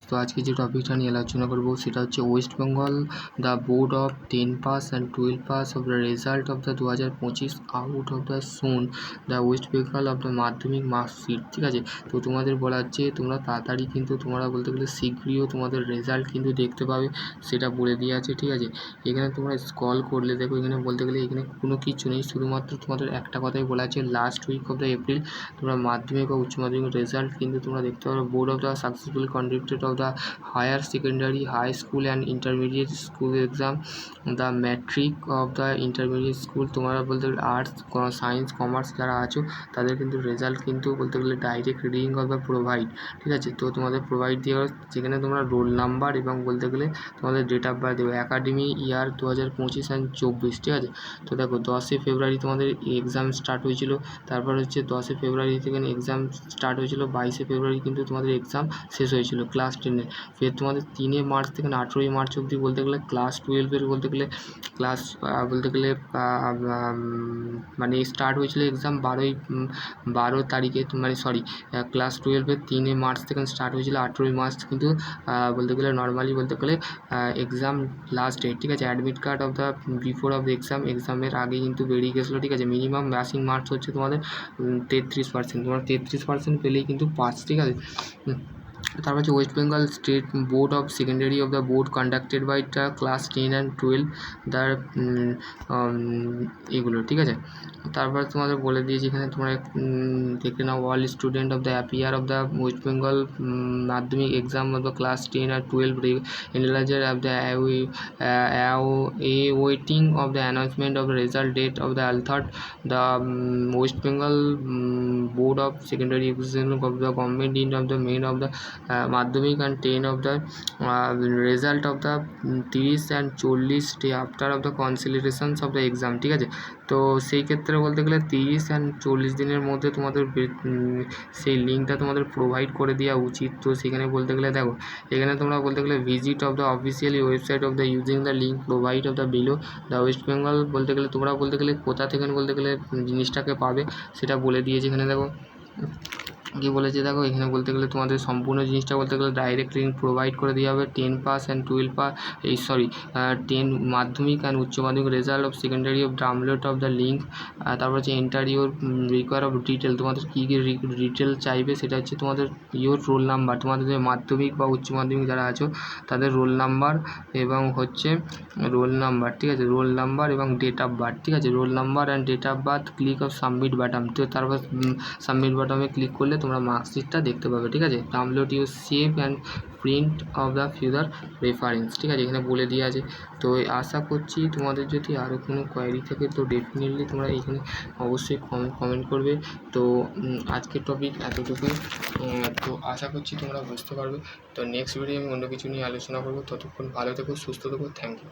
তো আজকে যে টপিকটা নিয়ে আলোচনা করব সেটা হচ্ছে West Bengal the board of 10 pass and 12 pass of the result of the 2025 out of the zone the West Bengal of the Madhyamik marksheet. ঠিক আছে, তো তোমাদের বলা হচ্ছে তোমরা তাড়াতাড়ি কিন্তু তোমরা বলতে গেলে শীঘ্রই তোমাদের রেজাল্ট কিন্তু দেখতে পাবে, সেটা বলে দিয়ে আছে। ঠিক আছে, এখানে তোমরা স্ক্রল করলে দেখো এখানে বলতে গেলে এখানে কোনো কিছু নেই, শুধুমাত্র তোমাদের একটা কথাই বলা আছে last week of the April তোমরা মাধ্যমিক ও উচ্চ মাধ্যমিক রেজাল্ট কিন্তু তোমরা দেখতে পারো। Board of the successful conducted of the higher secondary, high school and intermediate school exam, the matric of the intermediate school তোমরা বলতে গেলে আর্টস, সায়েন্স, কমার্স যারা আছো তাদের কিন্তু রেজাল্ট কিন্তু বলতে গেলে direct reading of the provide. ঠিক আছে, তো তোমাদের প্রোভাইড দিয়ে যেখানে তোমরা রোল নাম্বার এবং বলতে গেলে তোমাদের ডেট অফ বার্থ দেবে, একাডেমি ইয়ার 2025 অ্যান্ড 24। ঠিক আছে, তো দেখো 10 ফেব্রুয়ারি তোমাদের এক্সাম স্টার্ট হয়েছিল, তারপর হচ্ছে 10 ফেব্রুয়ারি থেকে এক্সাম স্টার্ট হয়েছিল, 22 ফেব্রুয়ারি কিন্তু তোমাদের এক্সাম শেষ হয়েছিল ক্লাস 10-এর। ফের তোমাদের 3 মার্চ থেকে 18 মার্চ অবধি বলতে গেলে ক্লাস 12-এর বলতে গেলে ক্লাস বলতে গেলে মানে স্টার্ট হয়েছিল এক্সাম 12 তারিখে, মানে সরি ক্লাস 12-এর 3 মার্চ থেকে স্টার্ট হয়েছিল, 18 মার্চ কিন্তু বলতে গেলে নর্মালি বলতে গেলে এক্সাম লাস্ট ডেট। ঠিক আছে, admit card of the before of the এক্সামের আগে কিন্তু বেরিয়ে গেছিলো। ঠিক আছে, মিনিমাম পাসিং মার্কস হচ্ছে তোমাদের 33%, তোমরা 33% পেলেই কিন্তু পাস। ঠিক আছে, তারপর হচ্ছে West Bengal state board of secondary of the board conducted by the class 10 and 12 the এগুলো। ঠিক আছে, তারপর তোমাদের বলে দিয়েছি এখানে তোমরা দেখে নাও all student of the appear of the West Bengal Madhyamik exam of the class 10 আর 12 analyser of the waiting of the announcement of the result date of the altered the West Bengal board of secondary exam of the government in of the main of the Madhyamik and 10 of the result of the 30 and 40 day after of the considerations of the exam. ঠিক আছে, তো সেই ক্ষেত্রে বলতে গেলে 30 and 40 দিনের মধ্যে তোমাদের সেই লিঙ্কটা তোমাদের প্রোভাইড করে দেওয়া উচিত। তো সেখানে বলতে গেলে দেখো এখানে তোমরা বলতে গেলে visit of the officially website of the using the link provide of the below the West Bengal. বলতে গেলে তোমরা বলতে গেলে কোথা থেকে বলতে গেলে জিনিসটাকে পাবে সেটা বলে দিয়েছে। এখানে দেখো কী বলেছে, দেখো এখানে বলতে গেলে তোমাদের সম্পূর্ণ জিনিসটা বলতে গেলে ডাইরেক্ট লিঙ্ক প্রোভাইড করে দেওয়া হবে। 10 পাস অ্যান্ড 12 পাস 10 মাধ্যমিক অ্যান্ড উচ্চ মাধ্যমিক result of secondary of download of the link. তারপর হচ্ছে enter your require of detail, তোমাদের কী কী ডিটেল চাইবে সেটা হচ্ছে তোমাদের ইউর রোল নাম্বার, তোমাদের যে মাধ্যমিক বা উচ্চ মাধ্যমিক যারা আছো তাদের রোল নাম্বার এবং হচ্ছে রোল নাম্বার। ঠিক আছে, রোল নাম্বার এবং ডেট অফ বার্থ। ঠিক আছে, roll number and date of birth, click of submit button. তো তারপর সাবমিট বাটনে ক্লিক করলে তোমরা মার্কশিটটা দেখতে পাবে। ঠিক আছে, download you save and print of the future reference. ঠিক আছে, এখানে বলে দিয়ে আছে। তো আশা করছি তোমাদের যদি আরও কোনো কোয়ারি থাকে তো ডেফিনেটলি তোমরা এখানে অবশ্যই কমেন্ট করবে। তো আজকের টপিক এতটুকুই। তো আশা করছি তোমরা বুঝতে পারবে। তো নেক্সট ভিডিও আমি অন্য কিছু নিয়ে আলোচনা করবো। ততক্ষণ ভালো থেকো, সুস্থ থেকো, থ্যাংক ইউ।